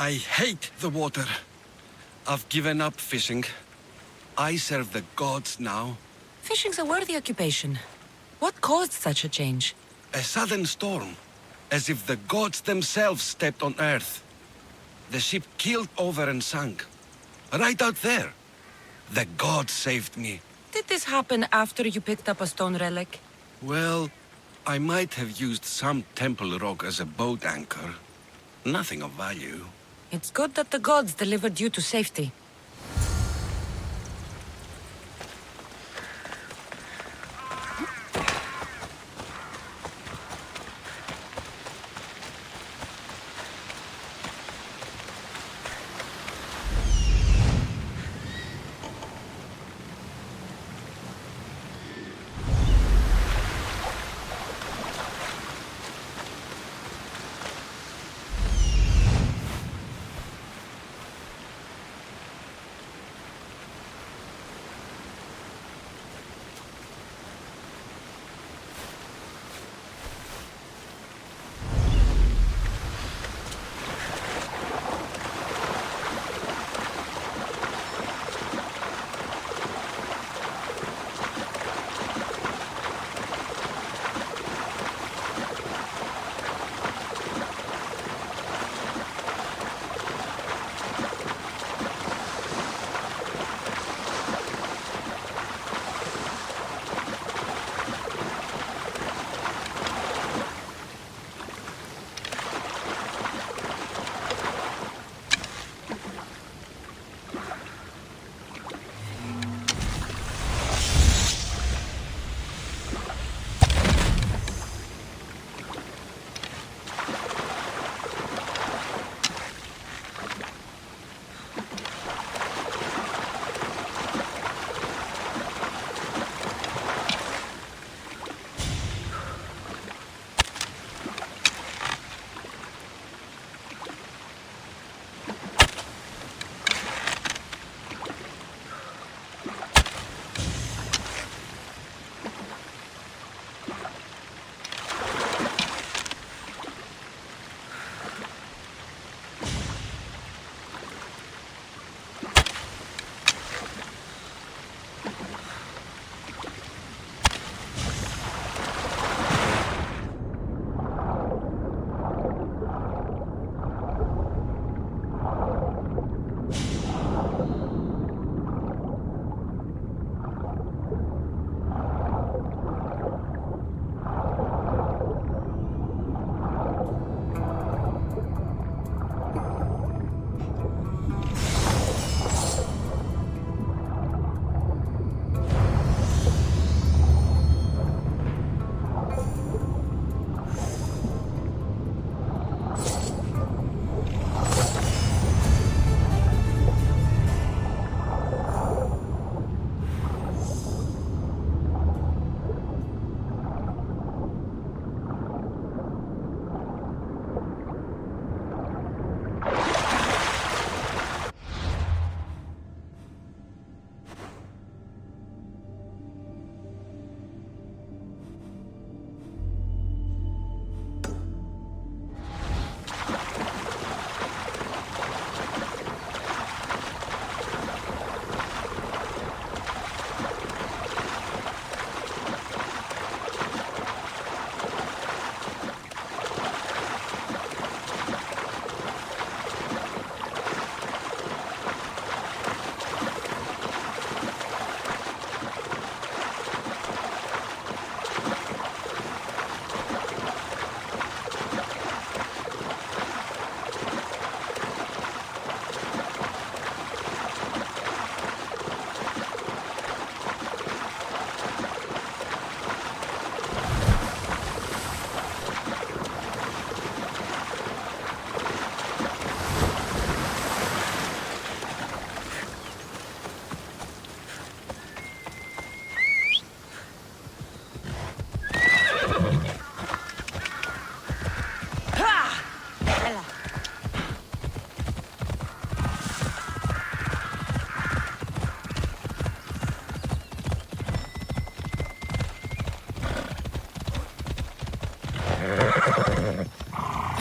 I hate the water. I've given up fishing. I serve the gods now. Fishing's a worthy occupation. What caused such a change? A sudden storm, as if the gods themselves stepped on Earth. The ship keeled over and sank. Right out there. The gods saved me. Did this happen after you picked up a stone relic? Well, I might have used some temple rock as a boat anchor. Nothing of value. It's good that the gods delivered you to safety.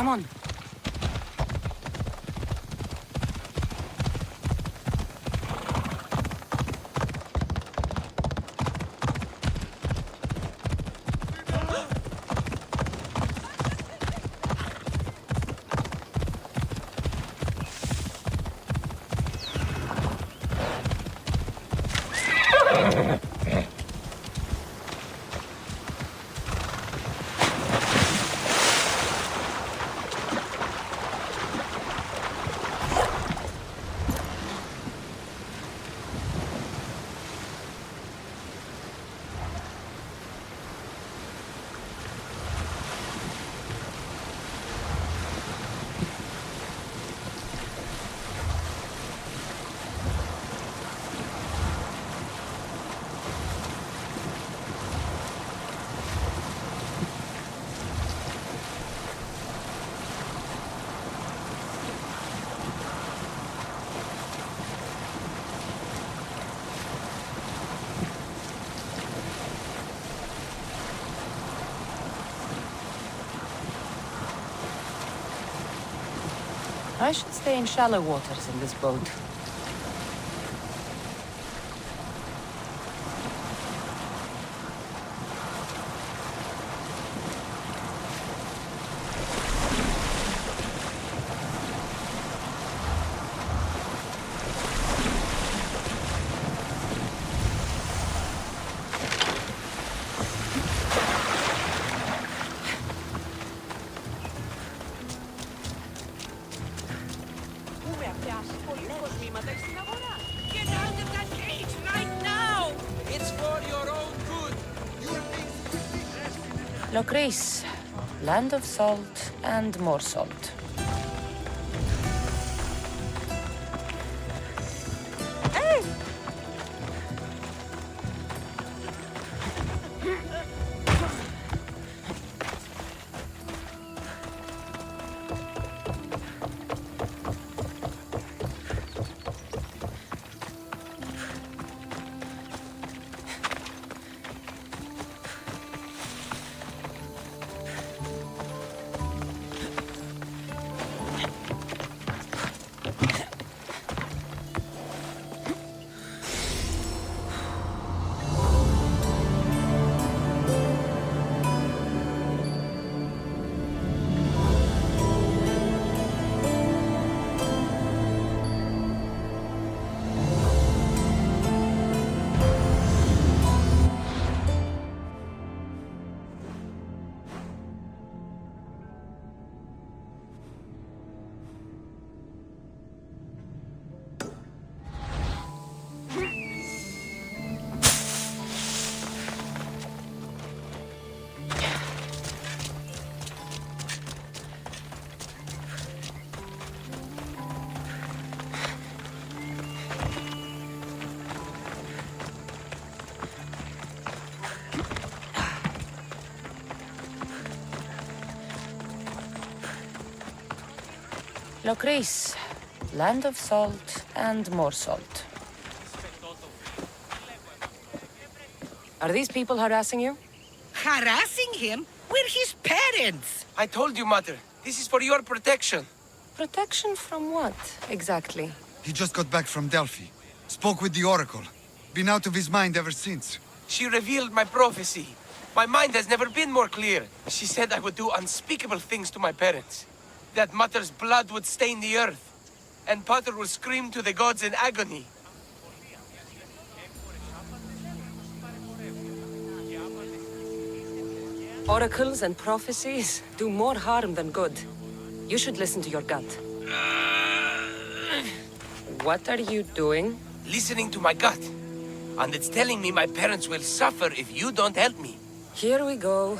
Come on. I should stay in shallow waters in this boat. Get out of that cage right now! It's for your own good. Locris, land of salt and more salt. Locris, land of salt and more salt. Are these people harassing you? Harassing him? We're his parents! I told you, Mother. This is for your protection. Protection from what, exactly? He just got back from Delphi. Spoke with the Oracle. Been out of his mind ever since. She revealed my prophecy. My mind has never been more clear. She said I would do unspeakable things to my parents. That Mother's blood would stain the earth. And Pater will scream to the gods in agony. Oracles and prophecies do more harm than good. You should listen to your gut. What are you doing? Listening to my gut. And it's telling me my parents will suffer if you don't help me. Here we go.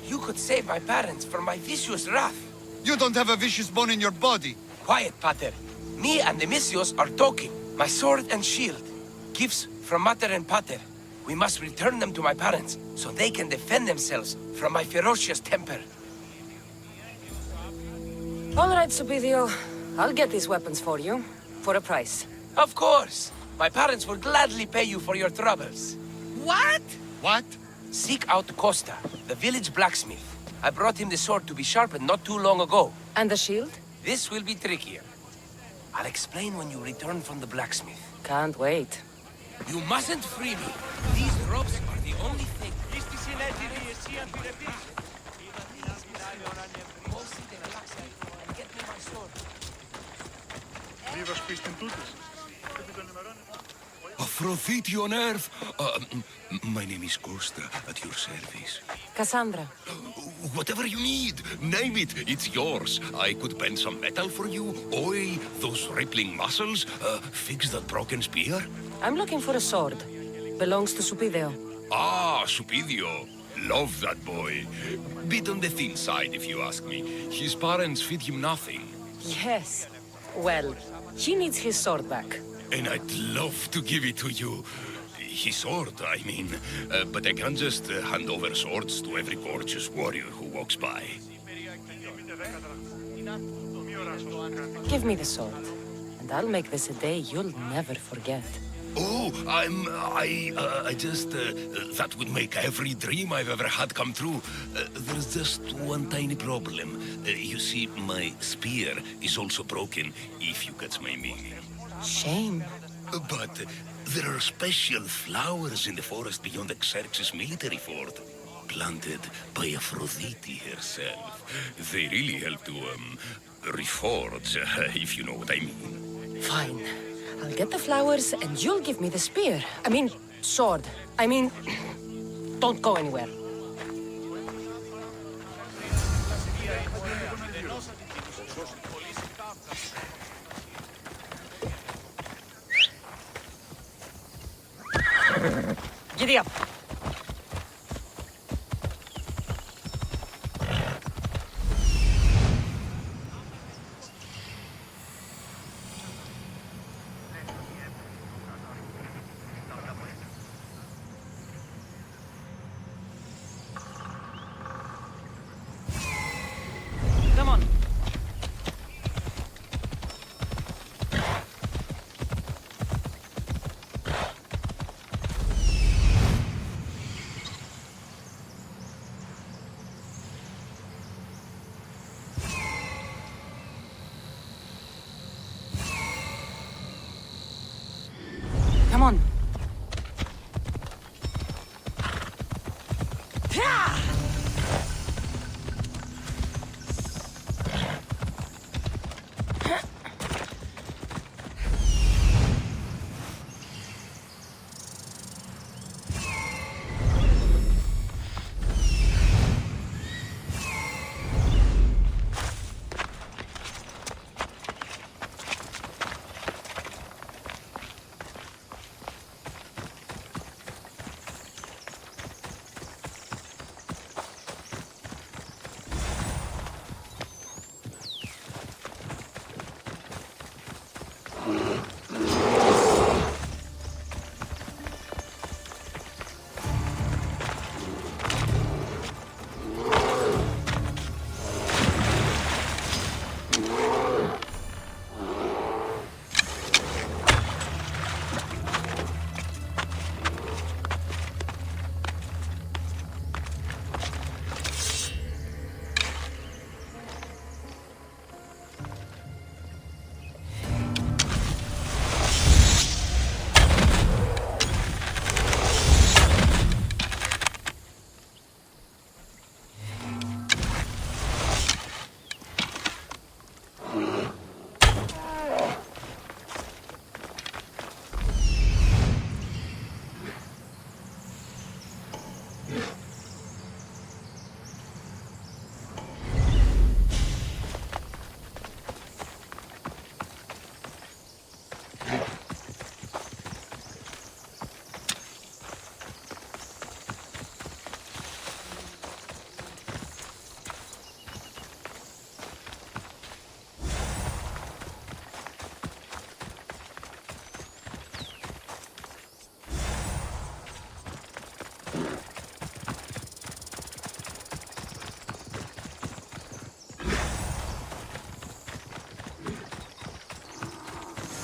You could save my parents from my vicious wrath. You don't have a vicious bone in your body. Quiet, Pater. Me and the Messios are talking. My sword and shield. Gifts from Mater and Pater. We must return them to my parents, so they can defend themselves from my ferocious temper. All right, Supidio. I'll get these weapons for you. For a price. Of course! My parents will gladly pay you for your troubles. What? What? Seek out Costa, the village blacksmith. I brought him the sword to be sharpened not too long ago. And the shield? This will be trickier. I'll explain when you return from the blacksmith. Can't wait. You mustn't free me. These ropes are the only thing. Get me my sword. Aphrodite on earth. My name is Costa, at your service. Cassandra. Whatever you need, name it, it's yours. I could bend some metal for you, oil those rippling muscles, fix that broken spear. I'm looking for a sword. Belongs to Supidio. Ah, Supidio. Love that boy. Bit on the thin side, if you ask me. His parents feed him nothing. Yes. Well, he needs his sword back. And I'd love to give it to you. His sword, I mean. But I can't just hand over swords to every gorgeous warrior who walks by. Give me the sword, and I'll make this a day you'll never forget. That would make every dream I've ever had come true. There's just one tiny problem. You see, my spear is also broken, if you catch my meaning. Shame. But there are special flowers in the forest beyond Xerxes' military fort, planted by Aphrodite herself. They really help to, reforge, if you know what I mean. Fine. I'll get the flowers and you'll give me the spear. I mean, sword. I mean, don't go anywhere. Giddy up. Come on. Come on.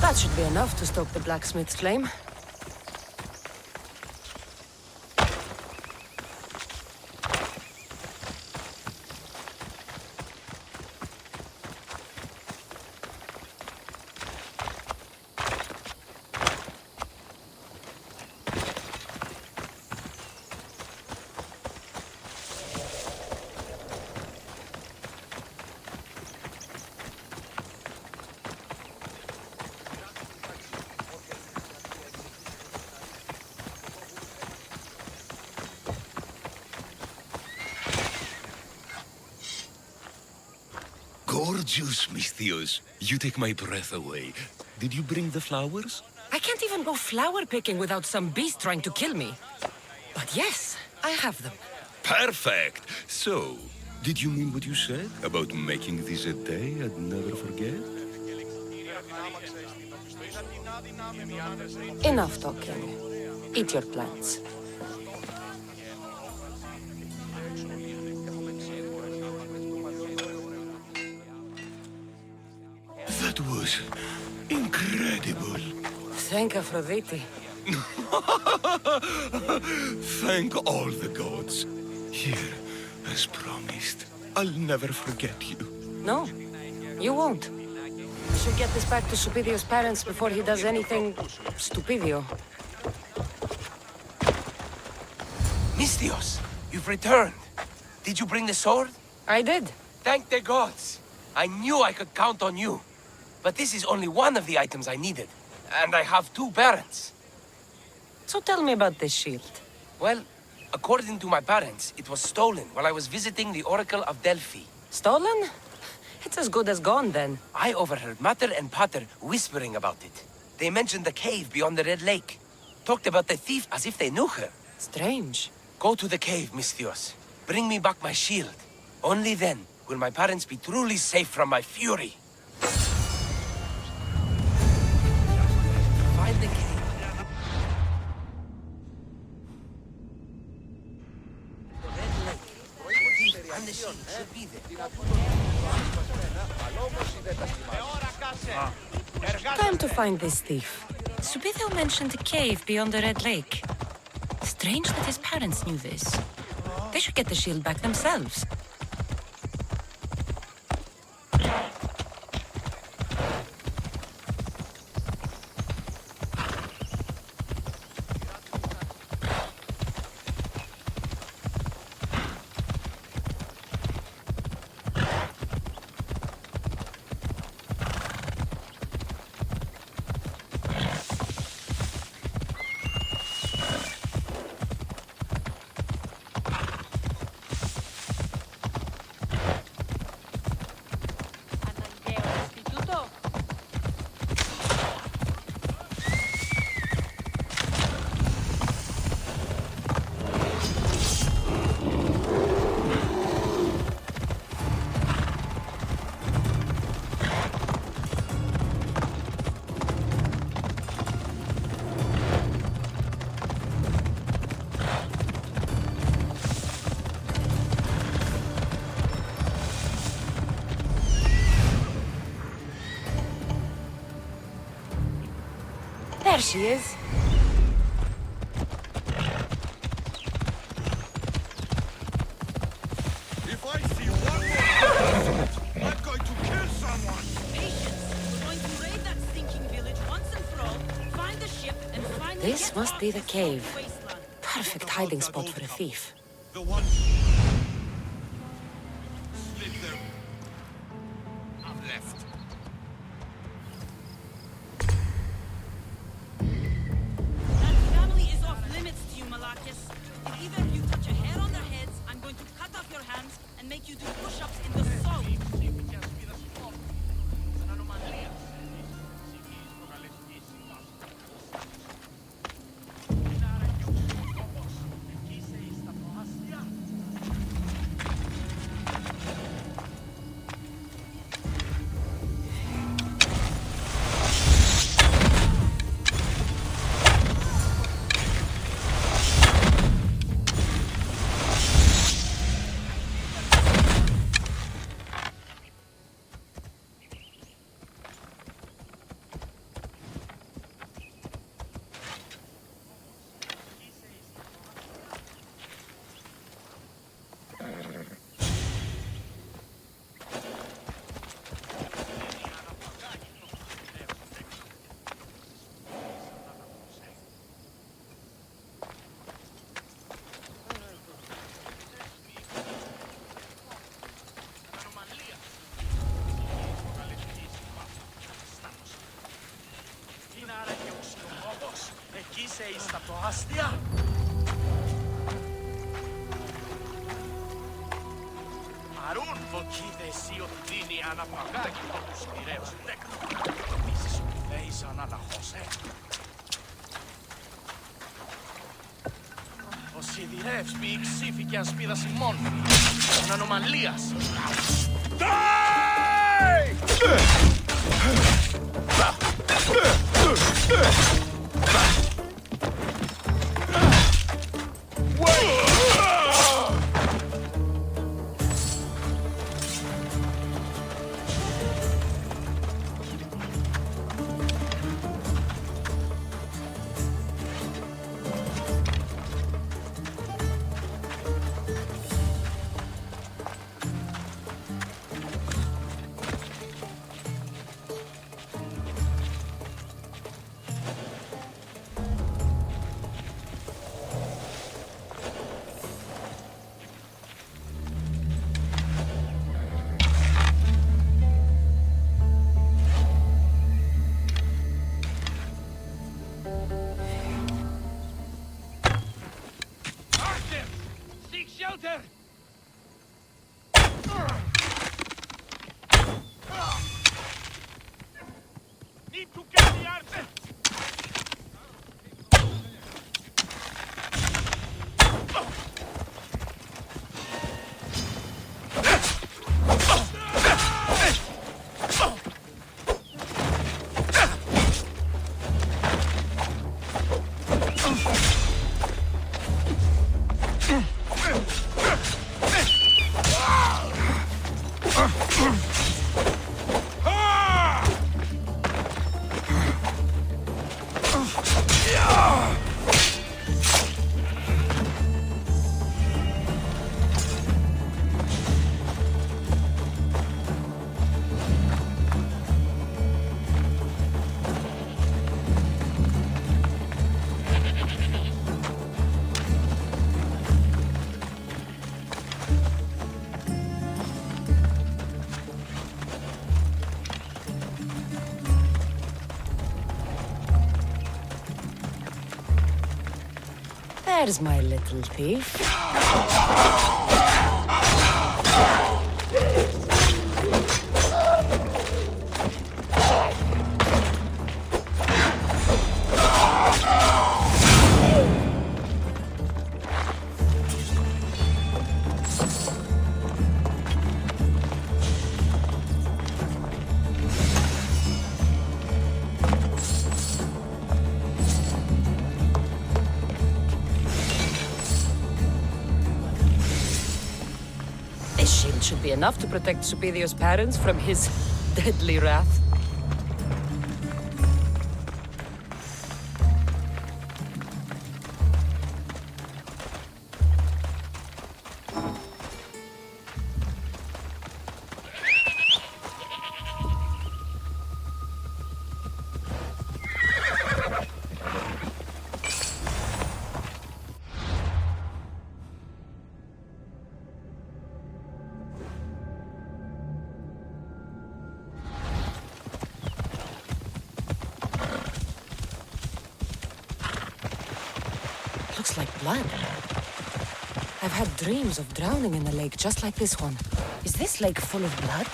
That should be enough to stoke the blacksmith's flame. Gorgeous, Misthios. You take my breath away. Did you bring the flowers? I can't even go flower picking without some beast trying to kill me. But yes, I have them. Perfect! So, did you mean what you said about making this a day I'd never forget? Enough talking. Eat your plants. That was incredible. Thank Aphrodite. Thank all the gods. Here, as promised. I'll never forget you. No, you won't. We should get this back to Supidio's parents before he does anything stupidio. Misthios, you've returned. Did you bring the sword? I did. Thank the gods. I knew I could count on you. But this is only one of the items I needed. And I have 2 parents. So tell me about this shield. Well, according to my parents, it was stolen while I was visiting the Oracle of Delphi. Stolen? It's as good as gone then. I overheard Mater and Pater whispering about it. They mentioned the cave beyond the Red Lake. Talked about the thief as if they knew her. Strange. Go to the cave, Misthios. Bring me back my shield. Only then will my parents be truly safe from my fury. Find the cave. The Red Lake. And the shield should be there. Time to find this thief. Subido mentioned a cave beyond the Red Lake. Strange that his parents knew this. They should get the shield back themselves. There she is. If I see one more, I'm going to kill someone! Patience! We're going to raid that stinking village once and for all, find the ship, and finally This get must off be the this cave. horrible wasteland. Perfect hiding spot for a thief. The one... Slip them. I'm left. That family is off limits to you, Malakis. If either of you touch a hair on their heads, I'm going to cut off your hands and make you do push-ups in the salt. Εκεί σε ιστατοάστια. Αρούν βοκίδε εσύ ότι δίνει αναπαγάκι από τους μοιραίους τέκνου. Νομίζεις ότι θέησαν αναχώσε. Ο σιδηρεύς μη ξύφηκε αν σπίδαση μόνο. Των ανομαλίας. get the archer! There's my little thief. This shield should be enough to protect Supidio's parents from his deadly wrath. Looks like blood. I've had dreams of drowning in a lake just like this one. Is this lake full of blood?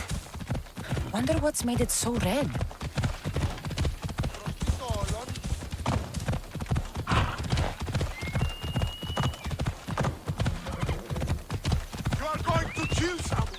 Wonder what's made it so red. You are going to kill someone!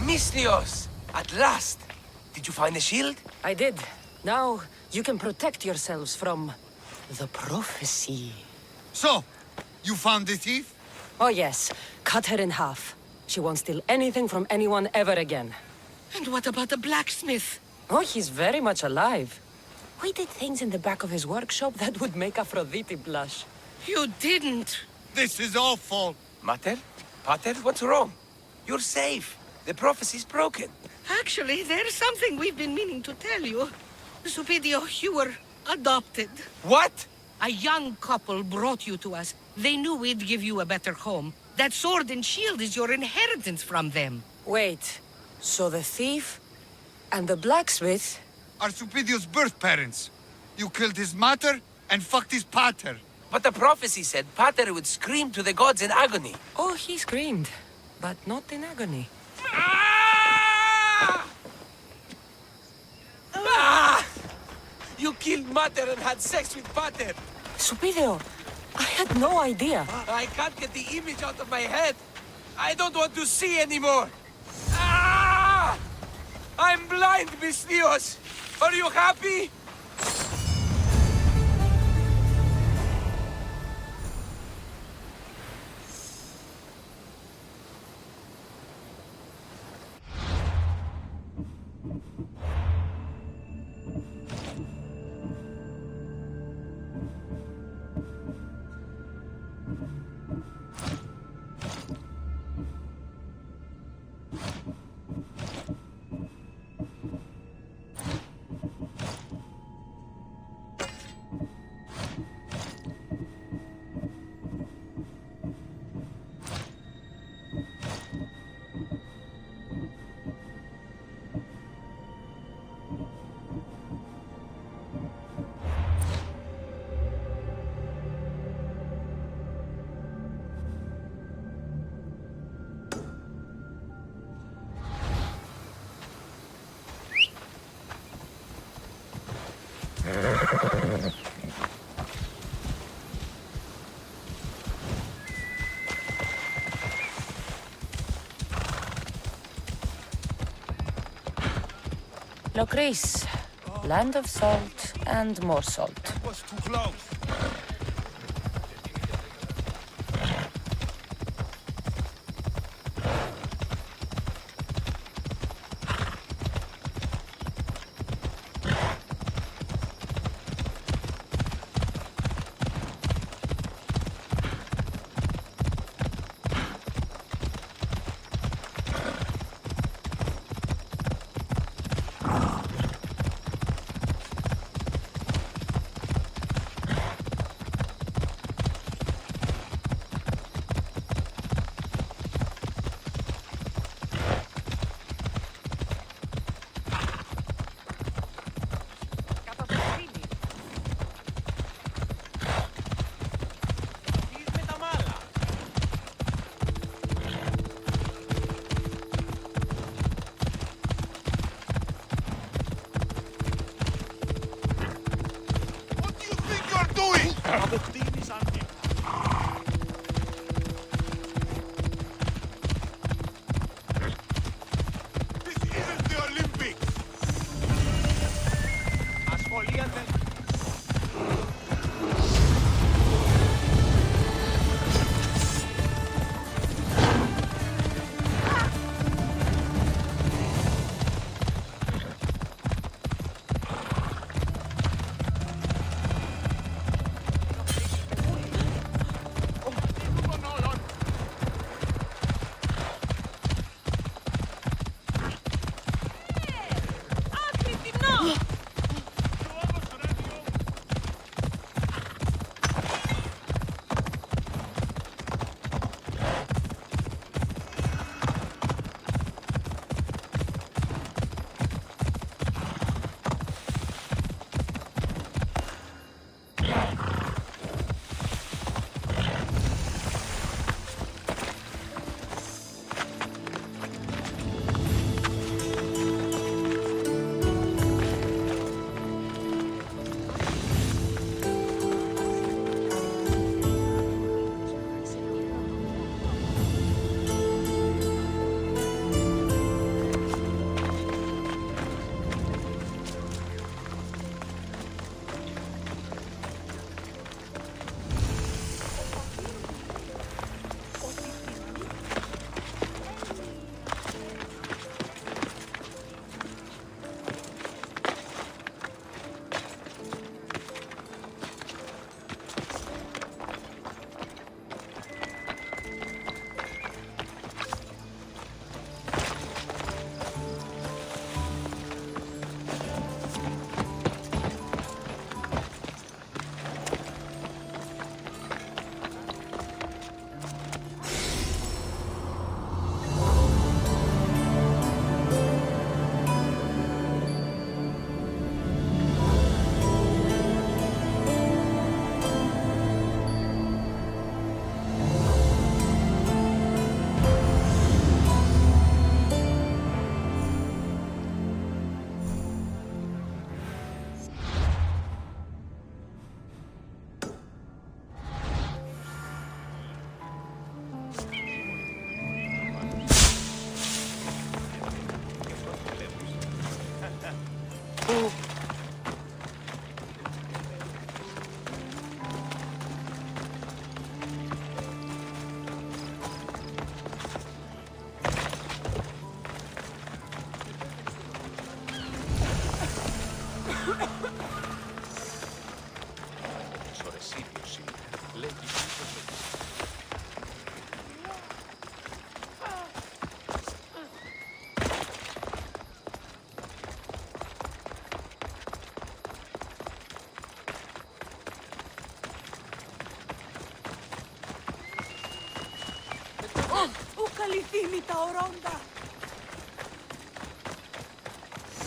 Misthios! At last! Did you find the shield? I did. Now you can protect yourselves from the prophecy. So, you found the thief? Oh yes, cut her in half. She won't steal anything from anyone ever again. And what about the blacksmith? Oh, he's very much alive. We did things in the back of his workshop that would make Aphrodite blush. You didn't. This is awful. Mater? Pater, what's wrong? You're safe. The prophecy's broken. Actually, there's something we've been meaning to tell you. Supidio, you were adopted. What? A young couple brought you to us. They knew we'd give you a better home. That sword and shield is your inheritance from them. Wait, so the thief and the blacksmith? Are Supidio's birth parents. You killed his mater and fucked his pater. But the prophecy said Pater would scream to the gods in agony. Oh, he screamed, but not in agony. Ah! Ah! You killed Mater and had sex with Pater. Supidio, I had no idea. I can't get the image out of my head. I don't want to see anymore. Ah! I'm blind, Misthios. Are you happy? Locris, land of salt and more salt. Was too close.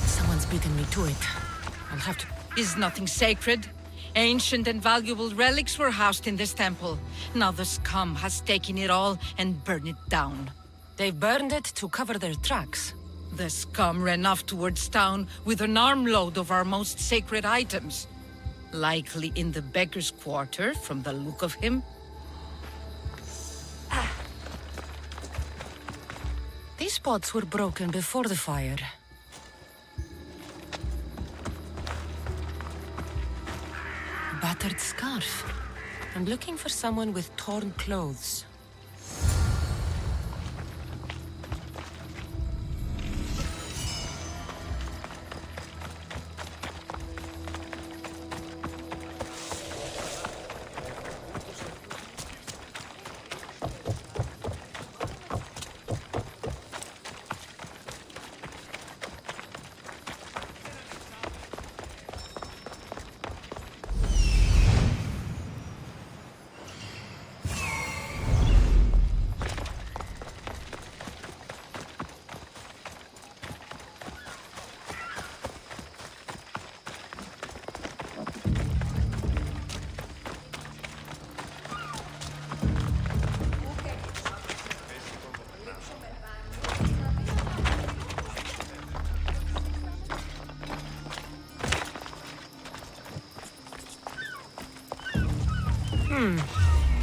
Someone's beaten me to it. I'll have to... Is nothing sacred? Ancient and valuable relics were housed in this temple. Now the scum has taken it all and burned it down. They burned it to cover their tracks. The scum ran off towards town with an armload of our most sacred items. Likely in the beggar's quarter, from the look of him. These pots were broken before the fire. Battered scarf. I'm looking for someone with torn clothes.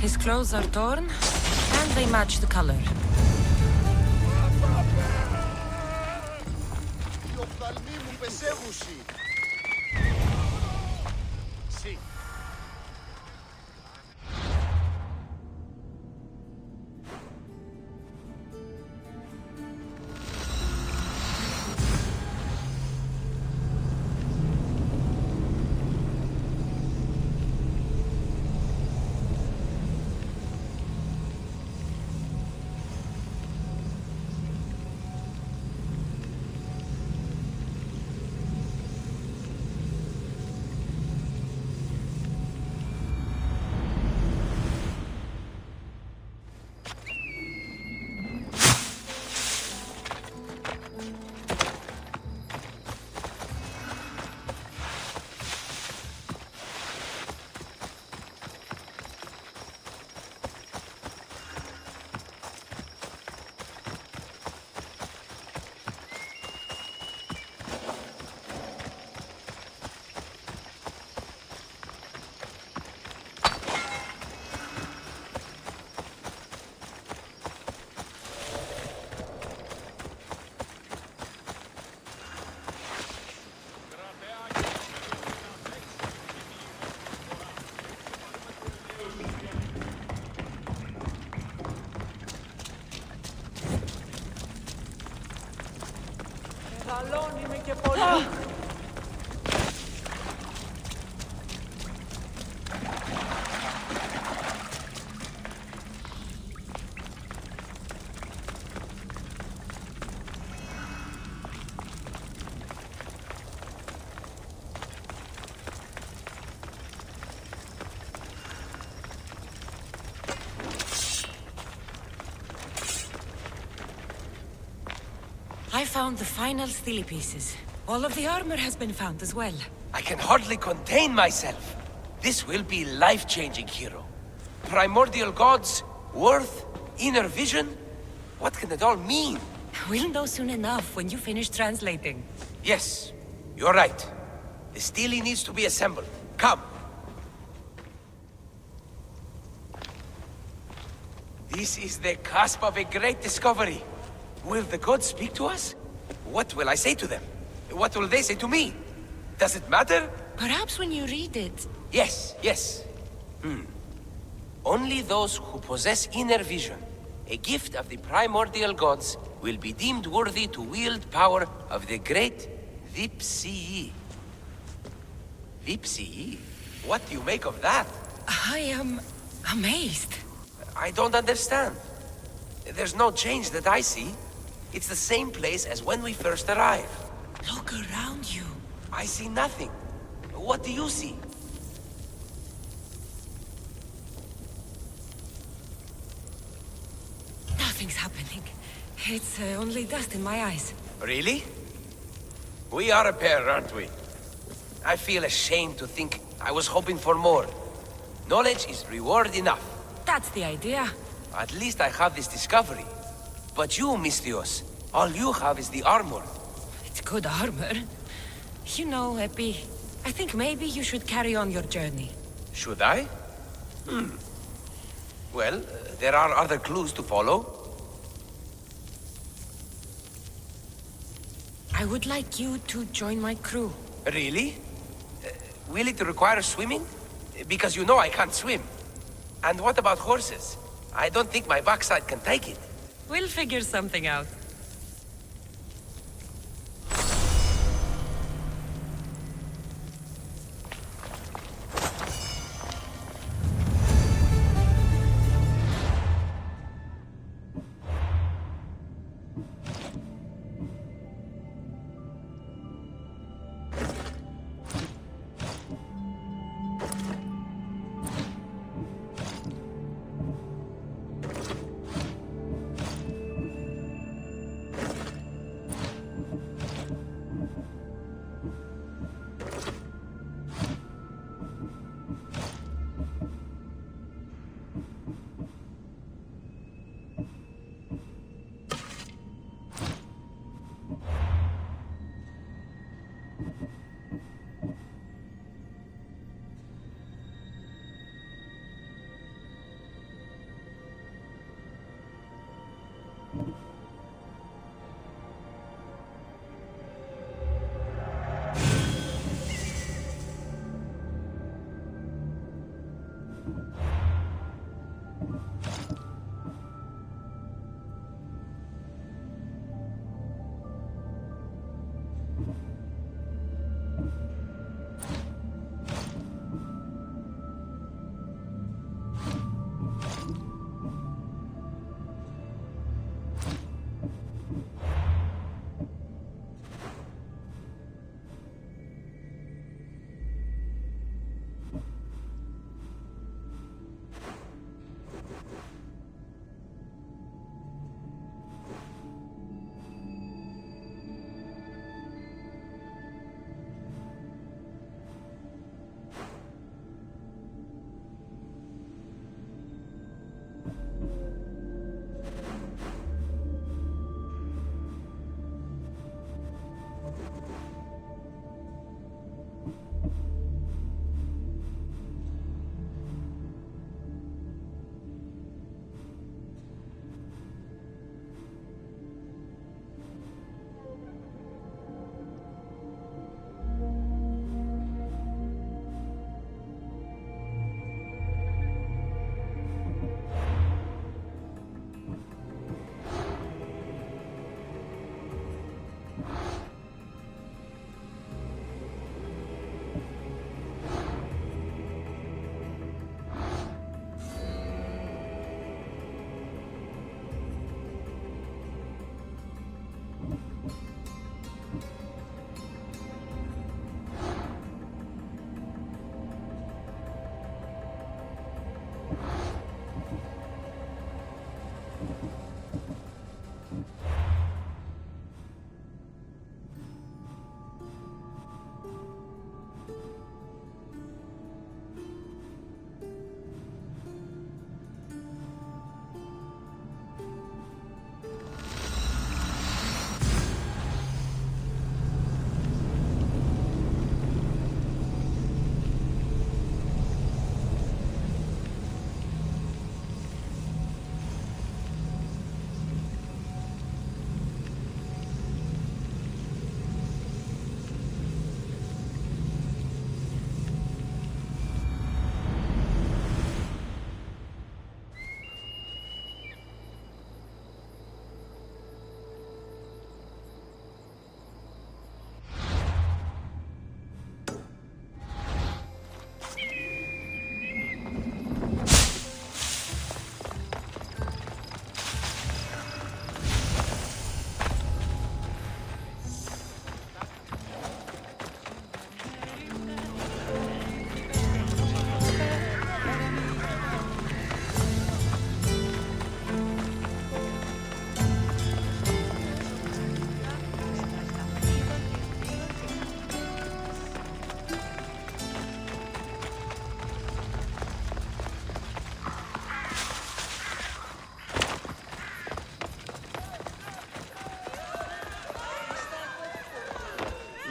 His clothes are torn, and they match the color. I found the final steely pieces. All of the armor has been found as well. I can hardly contain myself. This will be life-changing, hero. Primordial gods, worth, inner vision. What can it all mean? We'll know soon enough when you finish translating. Yes, you're right. The stele needs to be assembled. Come. This is the cusp of a great discovery. Will the gods speak to us? What will I say to them? What will they say to me? Does it matter? Perhaps when you read it... Yes. Only those who possess inner vision, a gift of the primordial gods, will be deemed worthy to wield power of the great Vipsii. Vipsii? What do you make of that? I am amazed. I don't understand. There's no change that I see. It's the same place as when we first arrived. Look around you. I see nothing. What do you see? Nothing's happening. It's only dust in my eyes. Really? We are a pair, aren't we? I feel ashamed to think I was hoping for more. Knowledge is reward enough. That's the idea. At least I have this discovery. But you, Misthios, all you have is the armor. It's good armor. You know, Epi, I think maybe you should carry on your journey. Should I? Well, there are other clues to follow. I would like you to join my crew. Really? Will it require swimming? Because you know I can't swim. And what about horses? I don't think my backside can take it. We'll figure something out.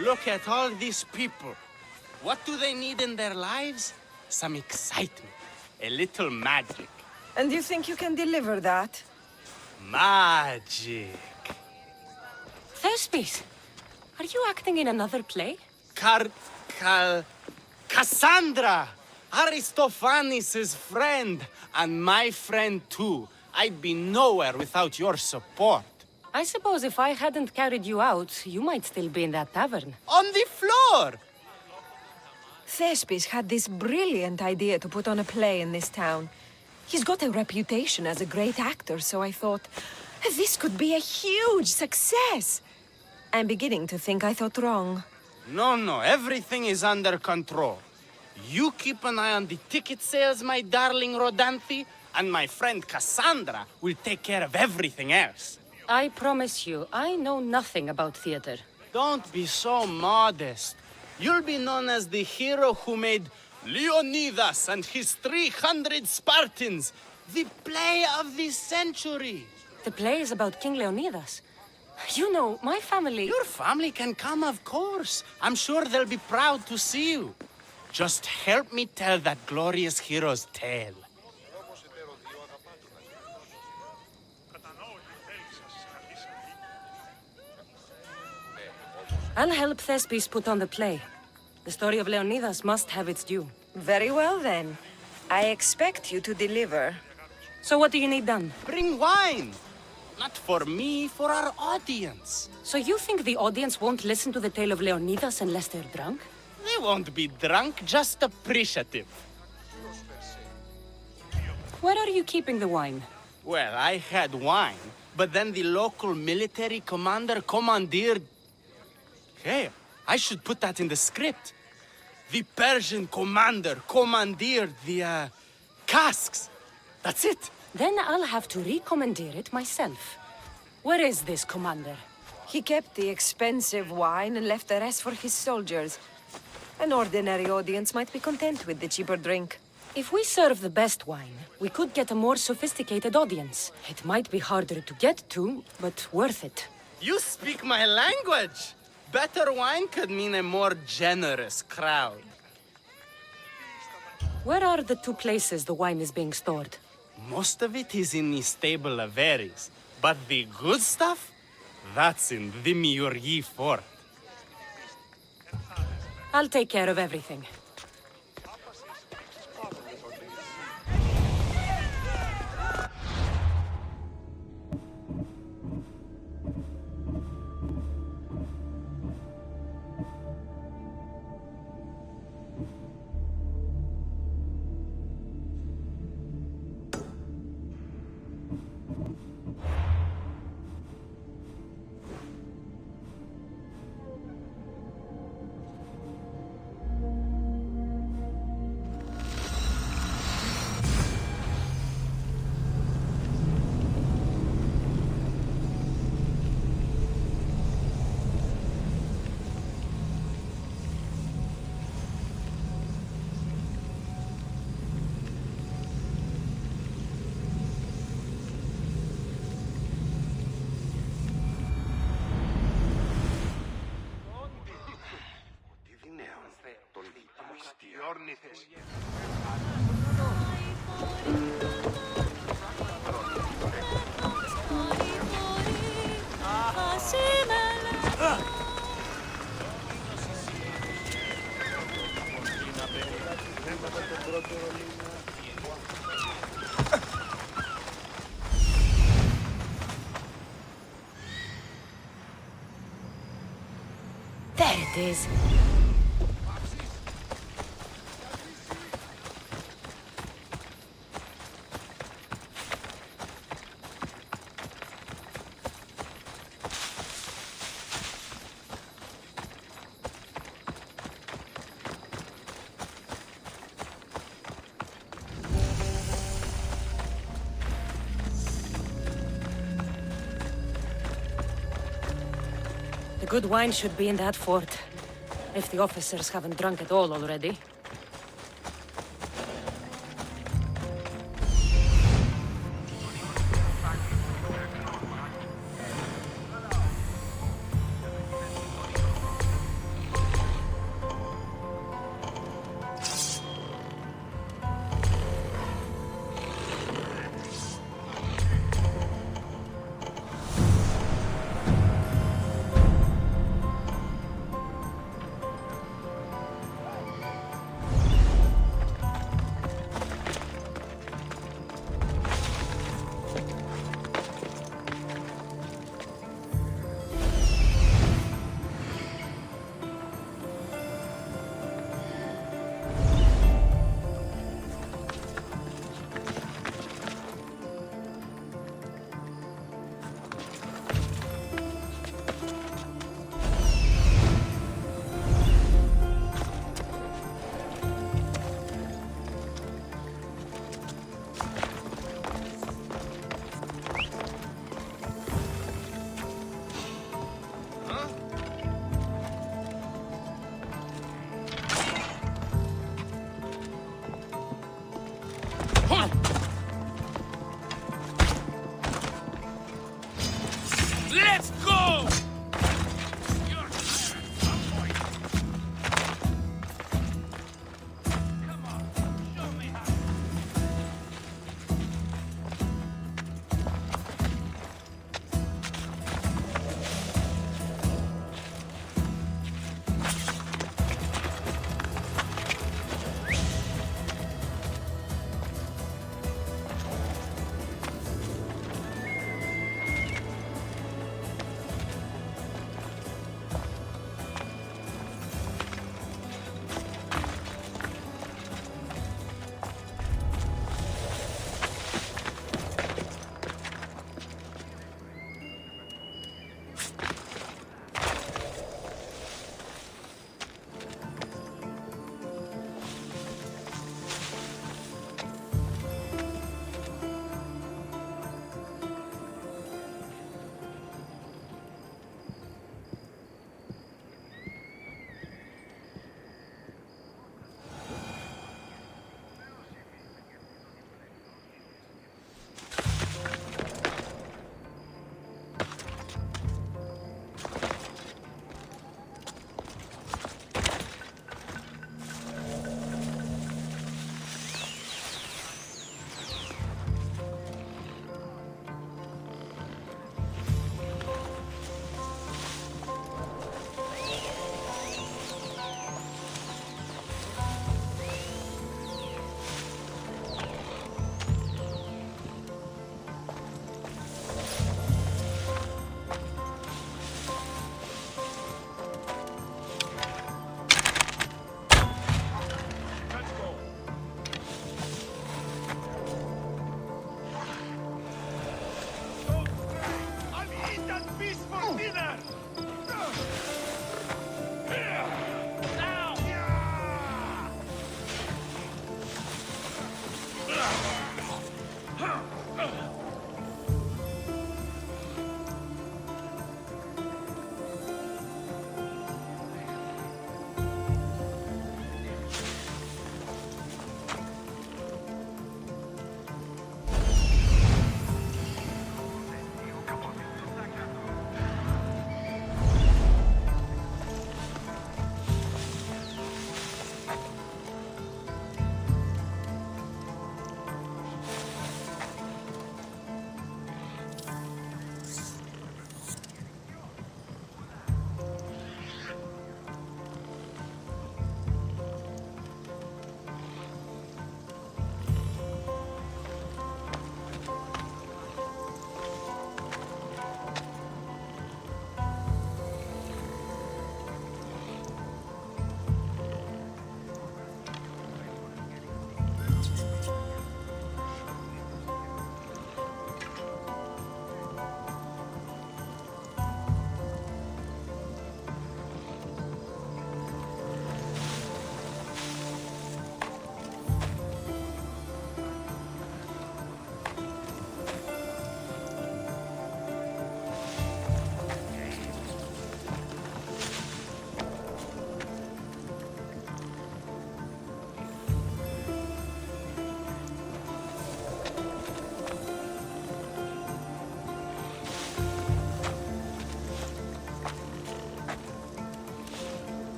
Look at all these people. What do they need in their lives? Some excitement. A little magic. And you think you can deliver that? Magic. Thespis, are you acting in another play? Cassandra! Aristophanes' friend, and my friend too. I'd be nowhere without your support. I suppose if I hadn't carried you out, you might still be in that tavern. On the floor! Thespis had this brilliant idea to put on a play in this town. He's got a reputation as a great actor, so I thought, this could be a huge success. I'm beginning to think I thought wrong. No, everything is under control. You keep an eye on the ticket sales, my darling Rodanthe, and my friend Cassandra will take care of everything else. I promise you, I know nothing about theater. Don't be so modest. You'll be known as the hero who made Leonidas and his 300 Spartans, the play of the century. The play is about King Leonidas. You know, my family... Your family can come, of course. I'm sure they'll be proud to see you. Just help me tell that glorious hero's tale. I'll help Thespis put on the play. The story of Leonidas must have its due. Very well, then. I expect you to deliver. So what do you need done? Bring wine! Not for me, for our audience. So you think the audience won't listen to the tale of Leonidas unless they're drunk? They won't be drunk, just appreciative. Where are you keeping the wine? Well, I had wine, but then the local military commander commandeered... Hey, I should put that in the script. The Persian commander commandeered the, casks. That's it. Then I'll have to recommandeer it myself. Where is this commander? He kept the expensive wine and left the rest for his soldiers. An ordinary audience might be content with the cheaper drink. If we serve the best wine, we could get a more sophisticated audience. It might be harder to get to, but worth it. You speak my language. Better wine could mean a more generous crowd. Where are the two places the wine is being stored? Most of it is in the stable of Ares, but the good stuff, that's in the Miurgi fort. I'll take care of everything. There it is. The good wine should be in that fort, if the officers haven't drunk it all already. Let's go!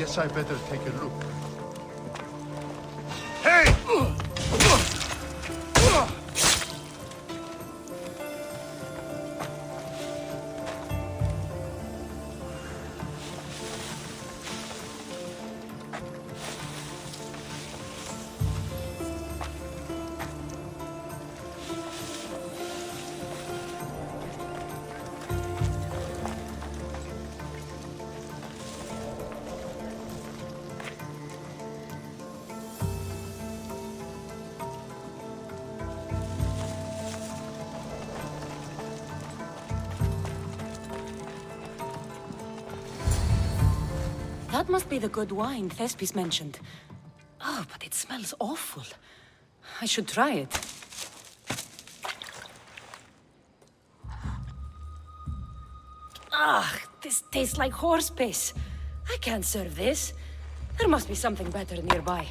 Guess I better take a look. Hey! That must be the good wine Thespis mentioned. Oh, but it smells awful. I should try it. Ah, this tastes like horse piss. I can't serve this. There must be something better nearby.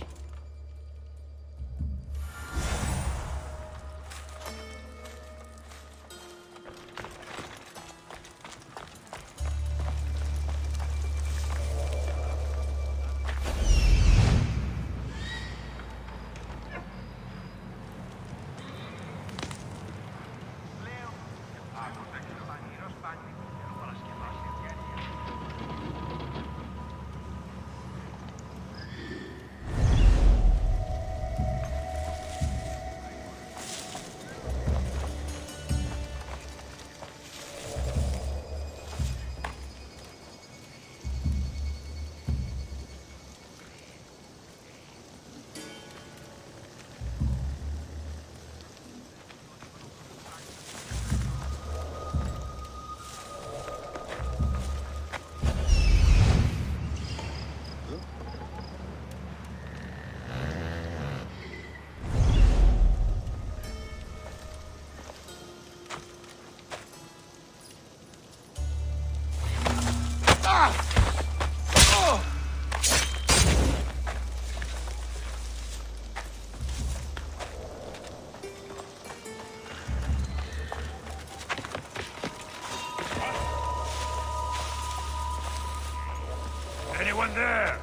Anyone there?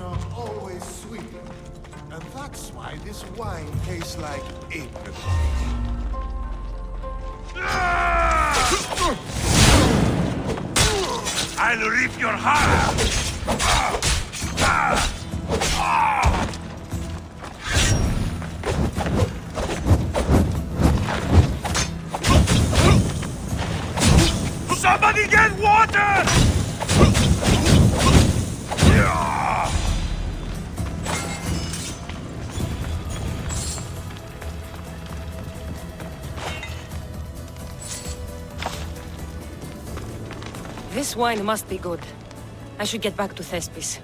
are always sweet. And that's why this wine tastes like apricots. I'll rip your heart! Somebody get water! This wine must be good. I should get back to Thespis.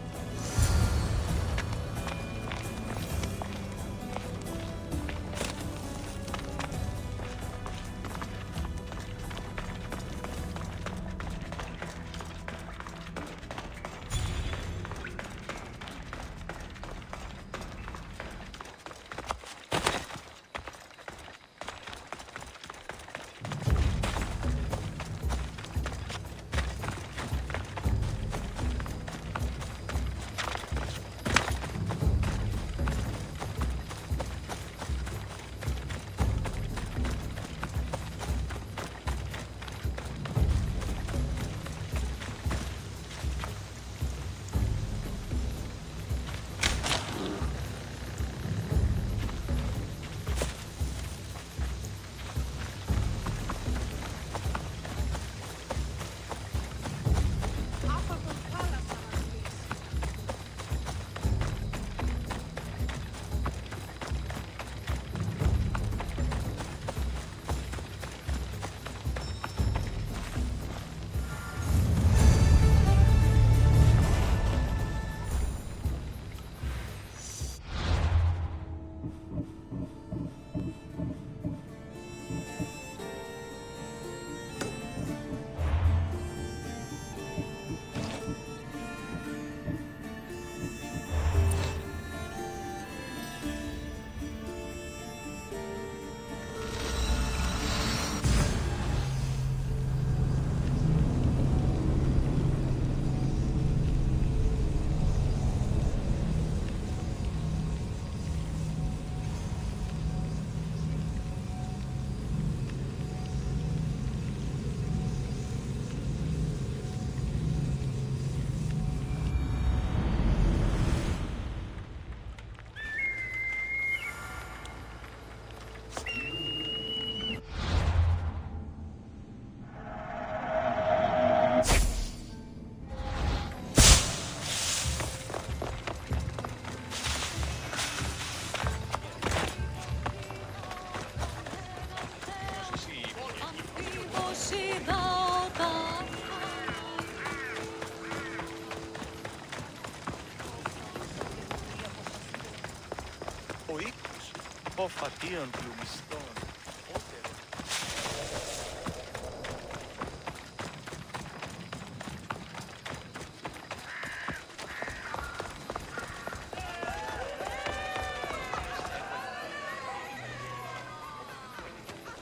Φατίων πλουμιστών.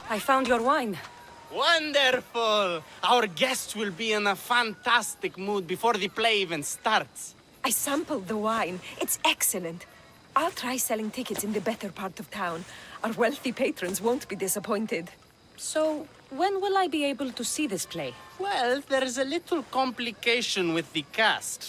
I found your wine. Wonderful! Our guests will be in a fantastic mood before the play even starts. I sampled the wine. It's excellent. I'll try selling tickets in the better part of town. Our wealthy patrons won't be disappointed. So, when will I be able to see this play? Well, there's a little complication with the cast.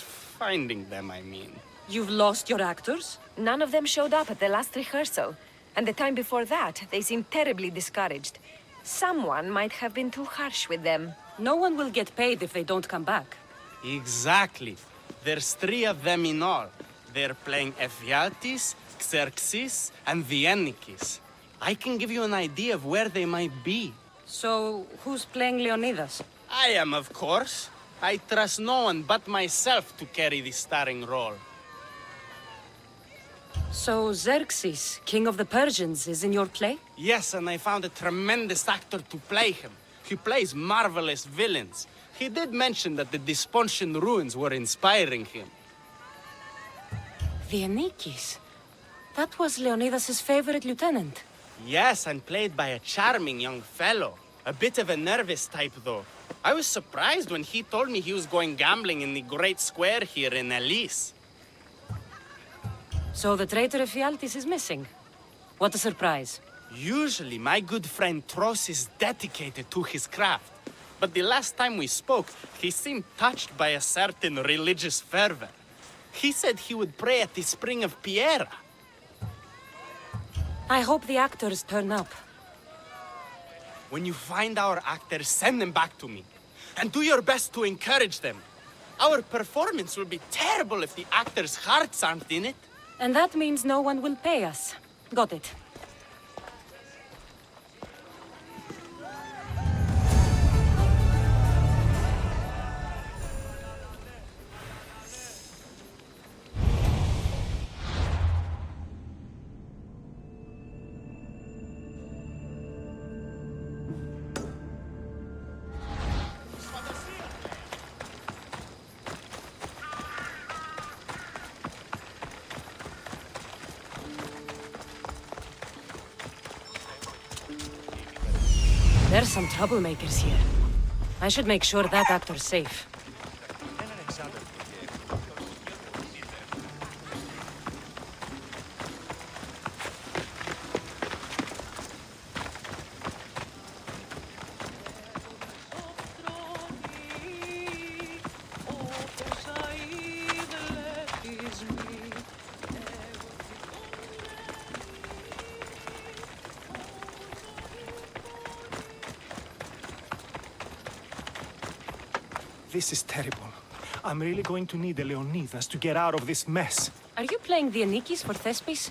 Finding them, I mean. You've lost your actors? None of them showed up at the last rehearsal. And the time before that, they seemed terribly discouraged. Someone might have been too harsh with them. No one will get paid if they don't come back. Exactly. There's 3 of them in all. They're playing Ephialtes, Xerxes, and the Ennikis. I can give you an idea of where they might be. So, who's playing Leonidas? I am, of course. I trust no one but myself to carry the starring role. So, Xerxes, king of the Persians, is in your play? Yes, and I found a tremendous actor to play him. He plays marvelous villains. He did mention that the Despontian ruins were inspiring him. The Ennikis. That was Leonidas' favorite lieutenant. Yes, and played by a charming young fellow. A bit of a nervous type, though. I was surprised when he told me he was going gambling in the Great Square here in Elise. So the traitor Ephialtes is missing. What a surprise. Usually, my good friend Tros is dedicated to his craft. But the last time we spoke, he seemed touched by a certain religious fervor. He said he would pray at the spring of Piera. I hope the actors turn up. When you find our actors, send them back to me. And do your best to encourage them. Our performance will be terrible if the actors' hearts aren't in it. And that means no one will pay us. Got it. There's some troublemakers here. I should make sure that actor's safe. This is terrible. I'm really going to need the Leonidas to get out of this mess. Are you playing the Anikis for Thespis?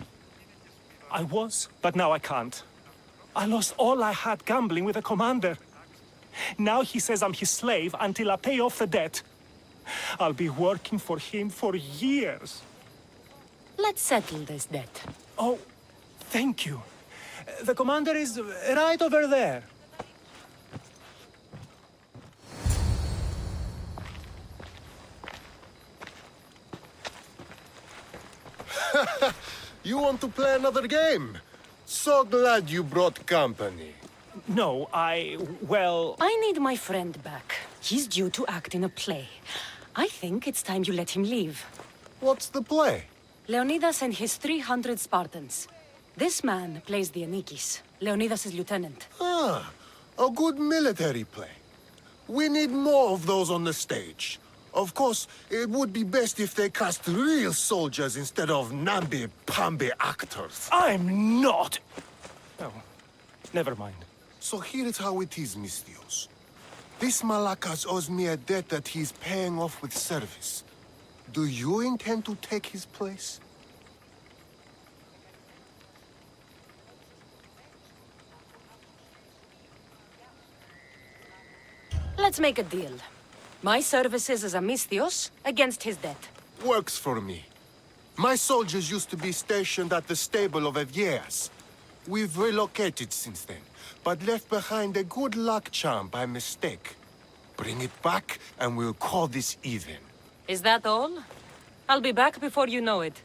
I was, but now I can't. I lost all I had gambling with the commander. Now he says I'm his slave until I pay off the debt. I'll be working for him for years. Let's settle this debt. Oh, thank you. The commander is right over there. You want to play another game? So glad you brought company. No, well... I need my friend back. He's due to act in a play. I think it's time you let him leave. What's the play? Leonidas and his 300 Spartans. This man plays the Anikis, Leonidas' lieutenant. Ah, a good military play. We need more of those on the stage. Of course, it would be best if they cast real soldiers instead of namby-pamby actors. I'm not! Oh, never mind. So here is how it is, Misthios. This Malakas owes me a debt that he's paying off with service. Do you intend to take his place? Let's make a deal. My services as a Misthios against his debt. Works for me. My soldiers used to be stationed at the stable of Evieas. We've relocated since then, but left behind a good luck charm by mistake. Bring it back, and we'll call this even. Is that all? I'll be back before you know it.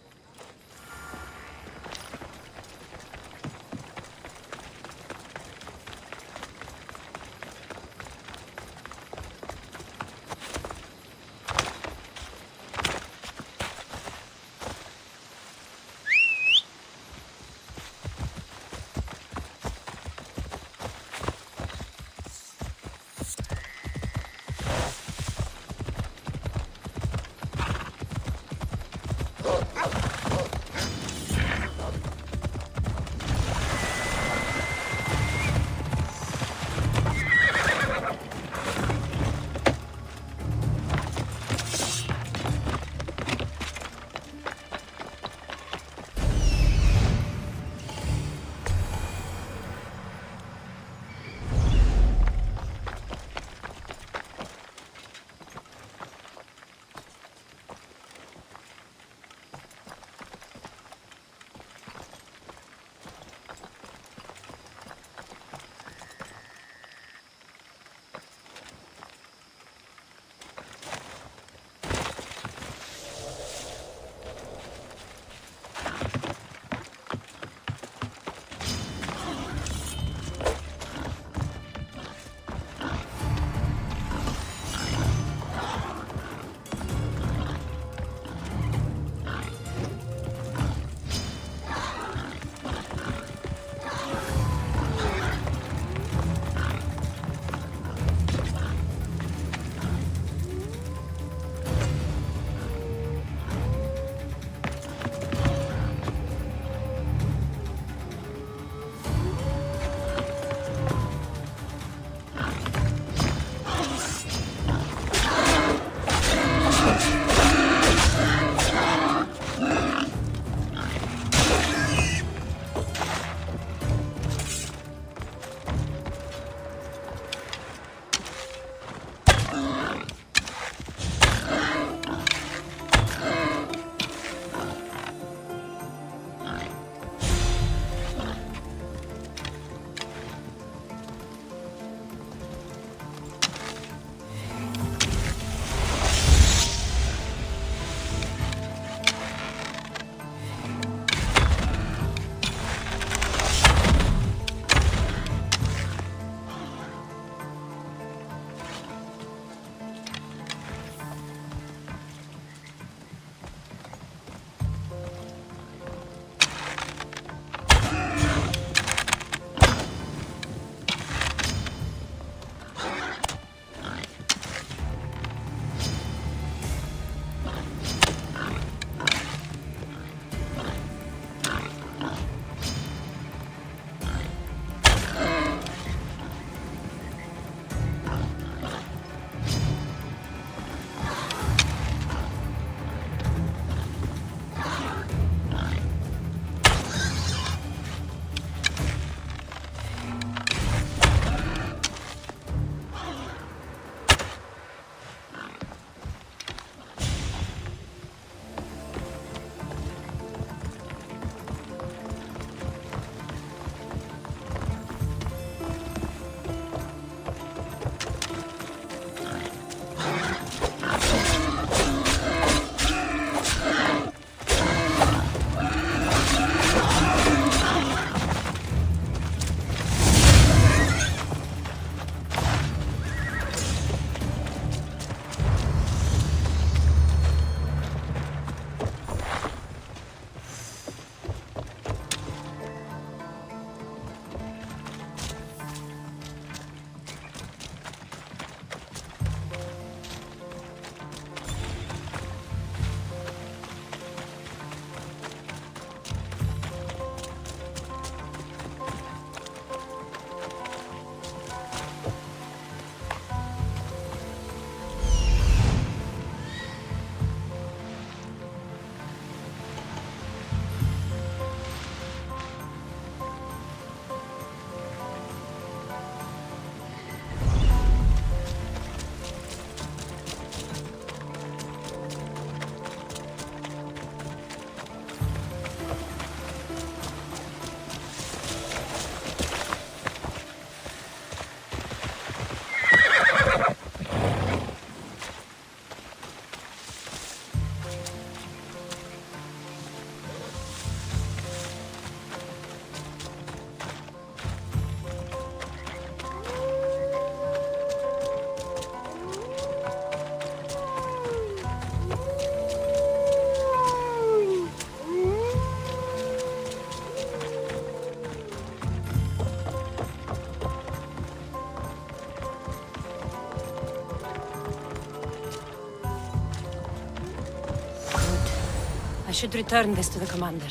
should return this to the commander.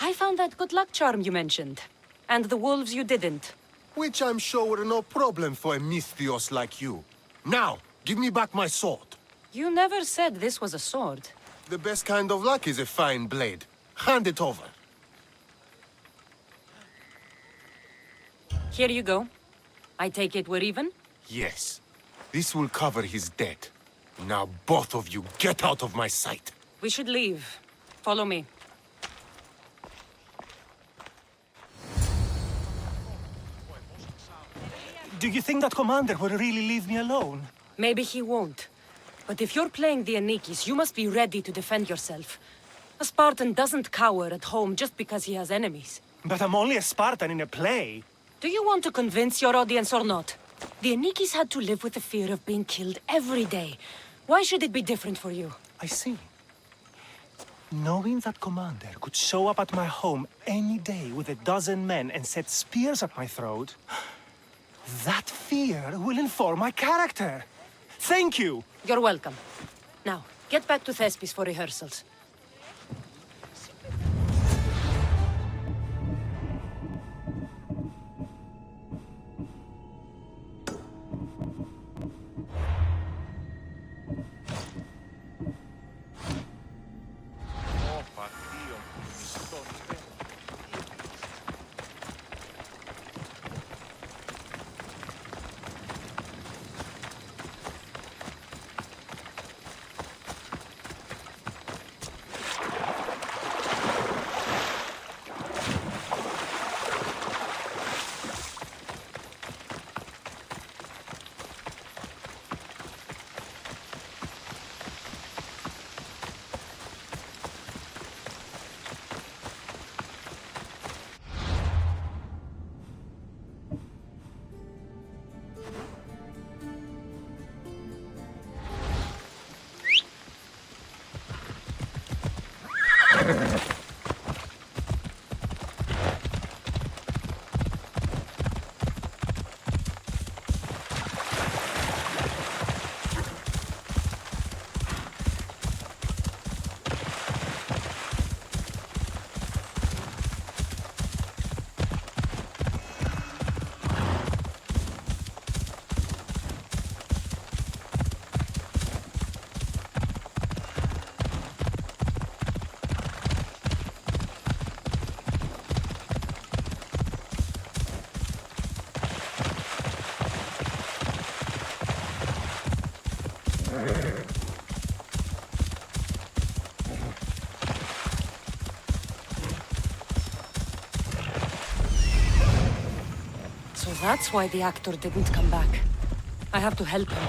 I found that good luck charm you mentioned. And the wolves you didn't. Which I'm sure were no problem for a mythios like you. Now, give me back my sword. You never said this was a sword. The best kind of luck is a fine blade. Hand it over. Here you go. I take it we're even? Yes. This will cover his debt. Now both of you get out of my sight. We should leave. Follow me. Do you think that commander will really leave me alone? Maybe he won't. But if you're playing the Anikis, you must be ready to defend yourself. A Spartan doesn't cower at home just because he has enemies. But I'm only a Spartan in a play. Do you want to convince your audience or not? The Anikis had to live with the fear of being killed every day. Why should it be different for you? I see. Knowing that commander could show up at my home any day with 12 men and set spears at my throat, that fear will inform my character. Thank you! You're welcome. Now, get back to Thespis for rehearsals. So that's why the actor didn't come back. I have to help him.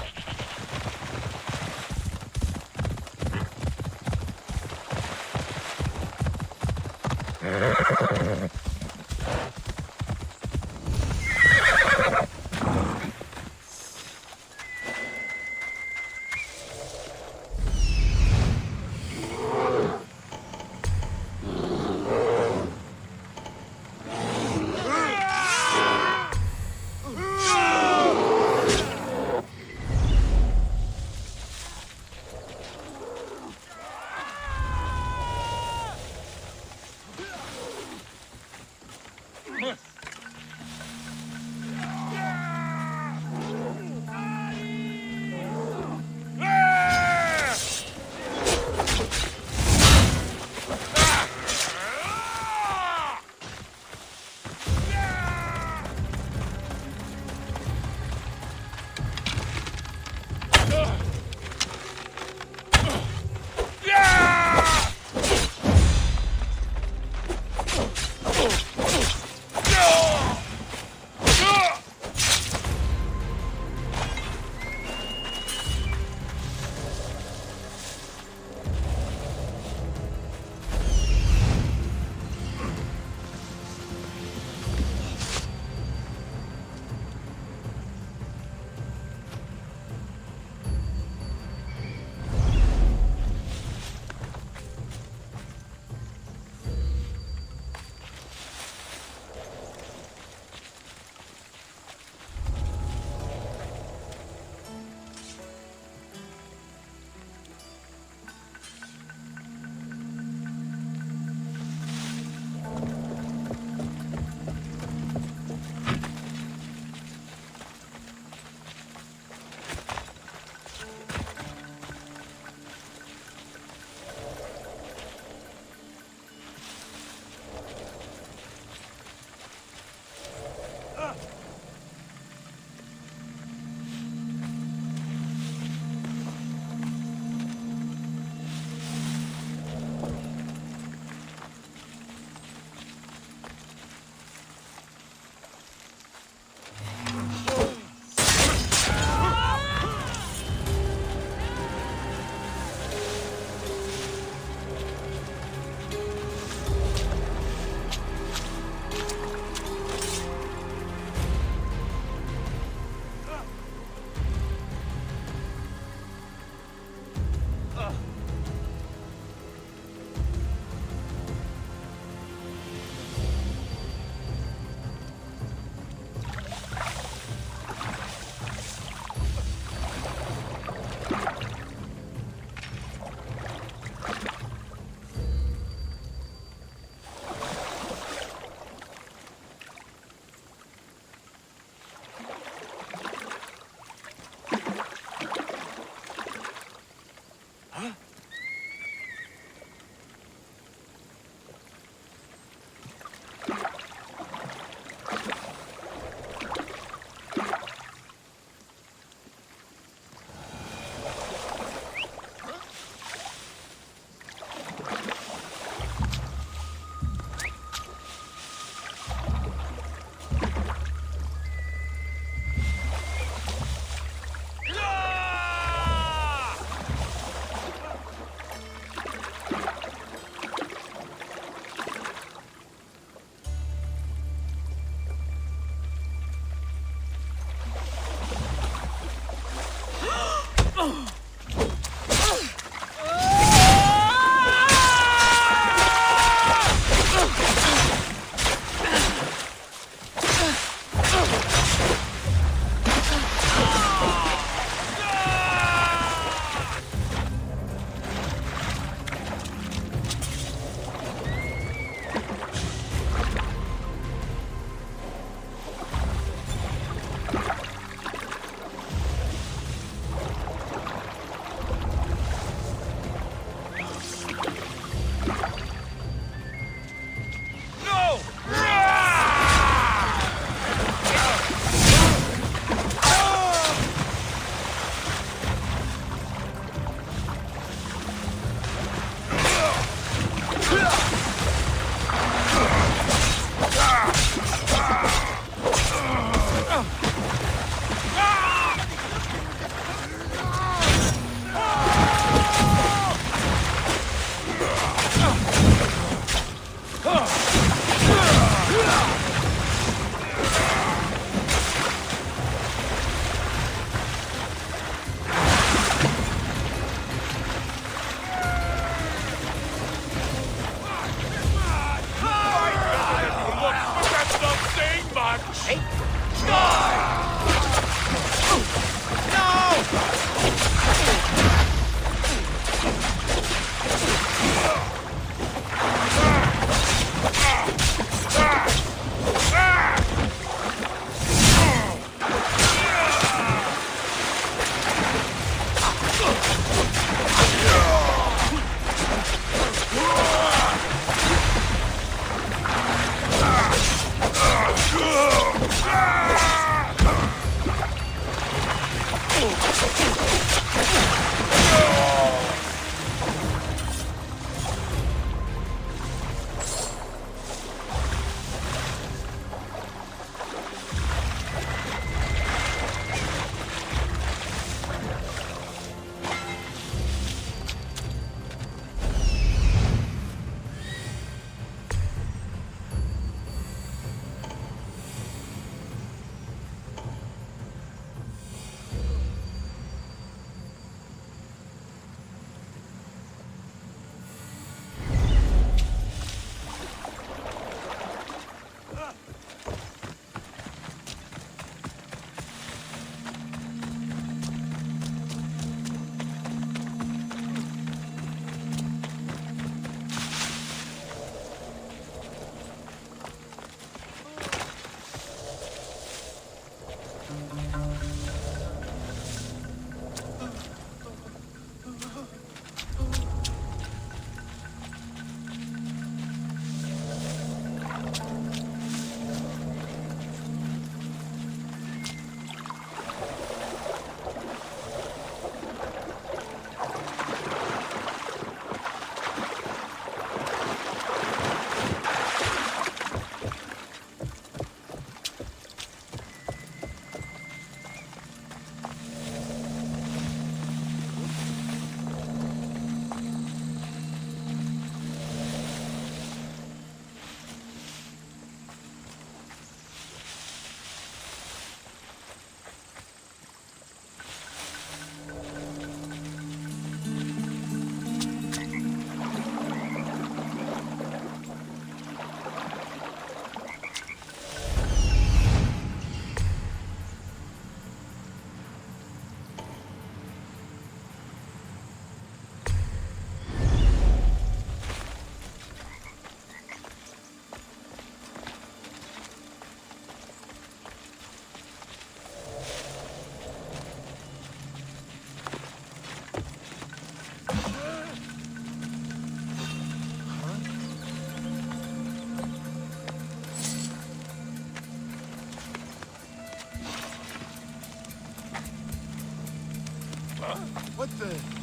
What the?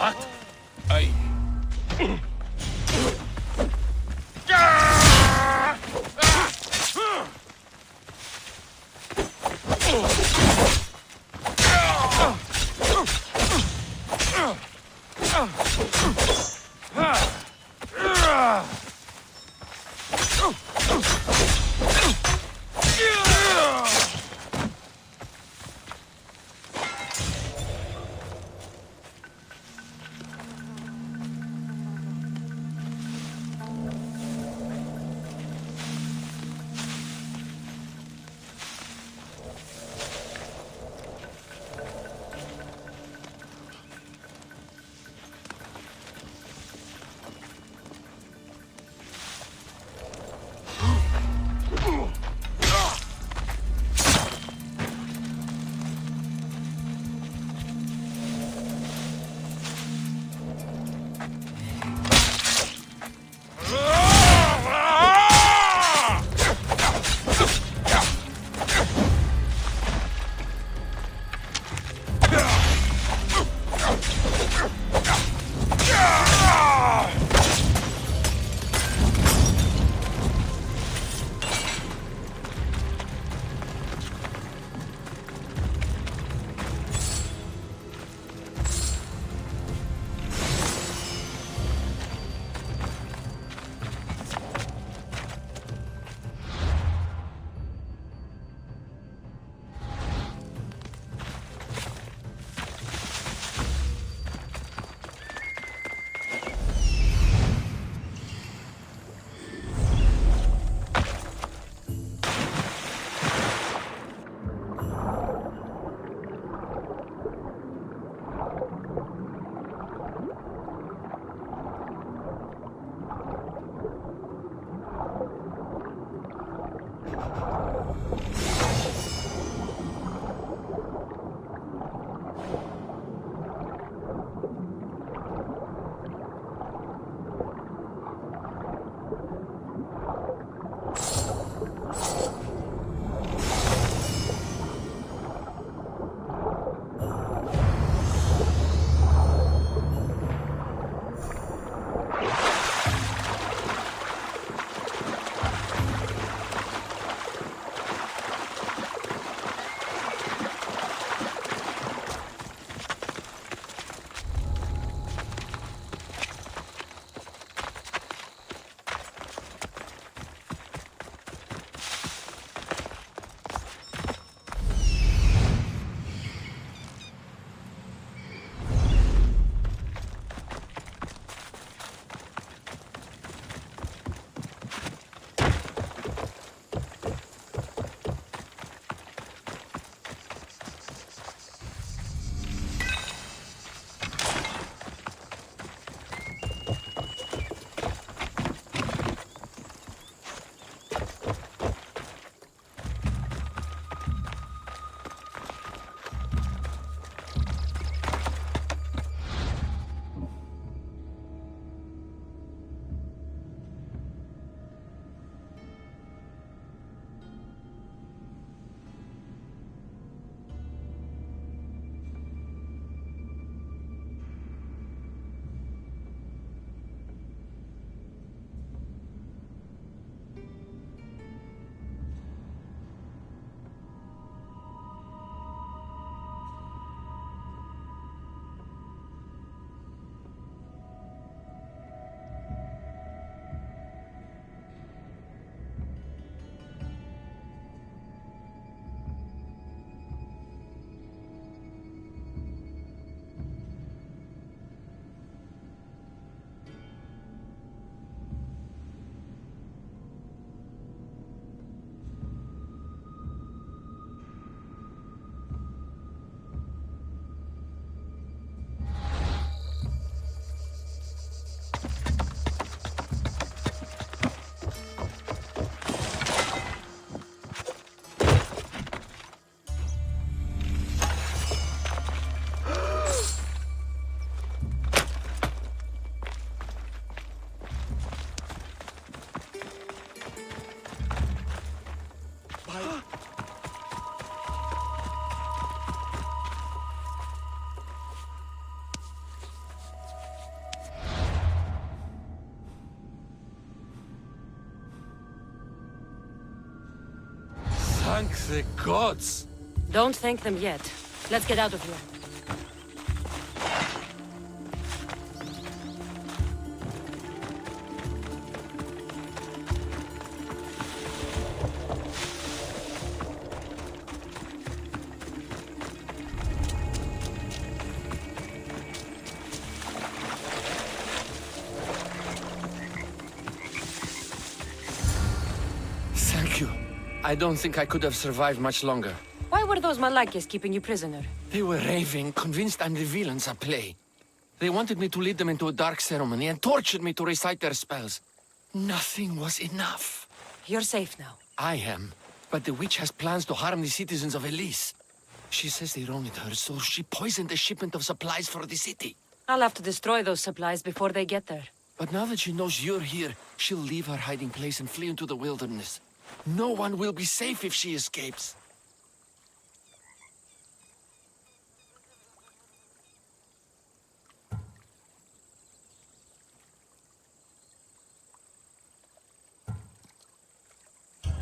What? I... Thank the gods! Don't thank them yet. Let's get out of here. Thank you. I don't think I could have survived much longer. Why were those Malakias keeping you prisoner? They were raving, convinced I'm the villains at play. They wanted me to lead them into a dark ceremony and tortured me to recite their spells. Nothing was enough. You're safe now. I am, but the witch has plans to harm the citizens of Elise. She says they wronged her, so she poisoned the shipment of supplies for the city. I'll have to destroy those supplies before they get there. But now that she knows you're here, she'll leave her hiding place and flee into the wilderness. No one will be safe if she escapes.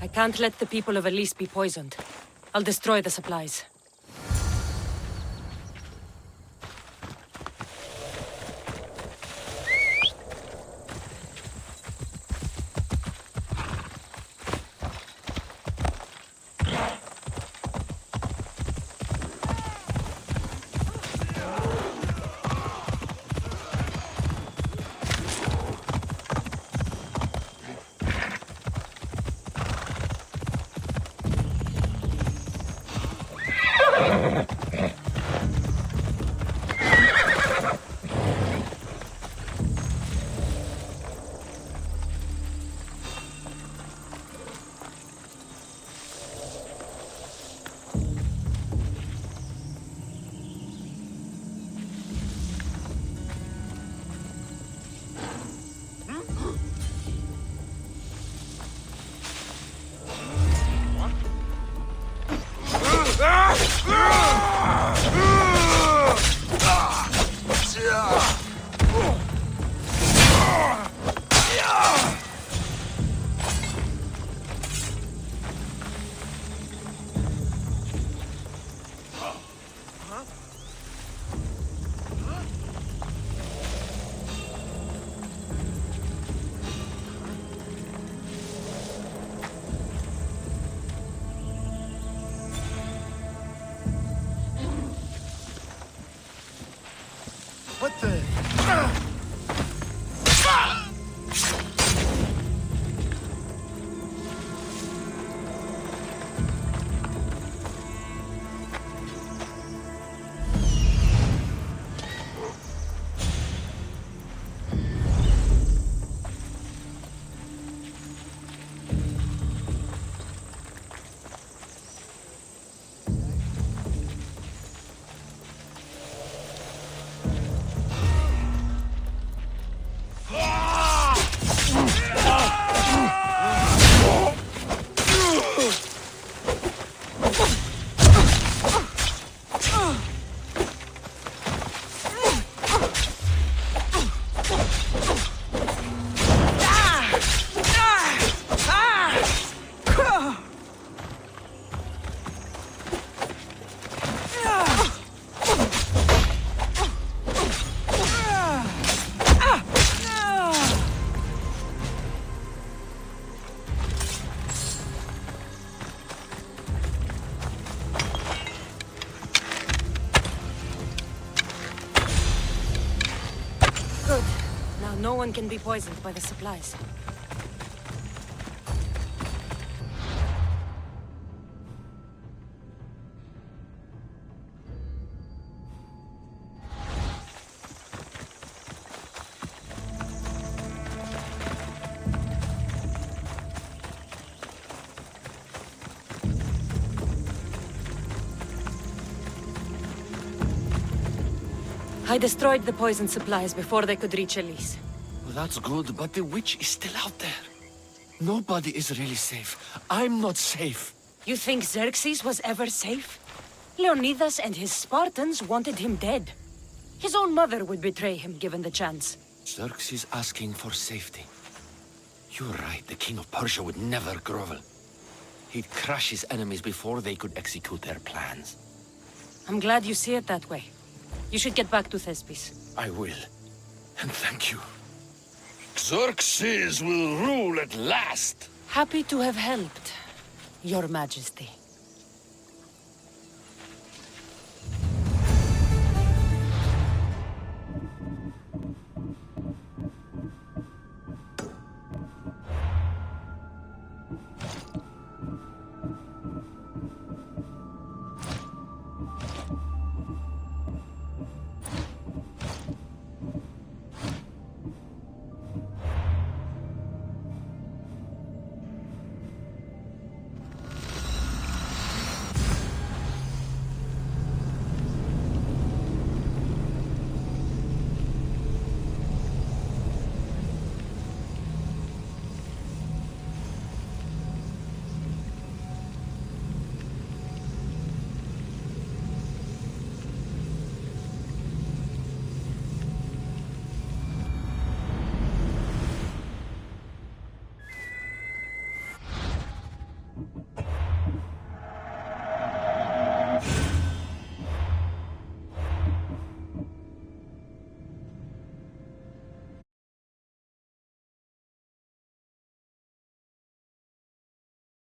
I can't let the people of Elise be poisoned. I'll destroy the supplies. What the? No one can be poisoned by the supplies. I destroyed the poison supplies before they could reach Elise. Well, that's good, but the witch is still out there. Nobody is really safe. I'm not safe. You think Xerxes was ever safe? Leonidas and his Spartans wanted him dead. His own mother would betray him given the chance. Xerxes asking for safety. You're right, the king of Persia would never grovel. He'd crush his enemies before they could execute their plans. I'm glad you see it that way. You should get back to Thespis. I will. And thank you. Xerxes will rule at last! Happy to have helped, Your Majesty.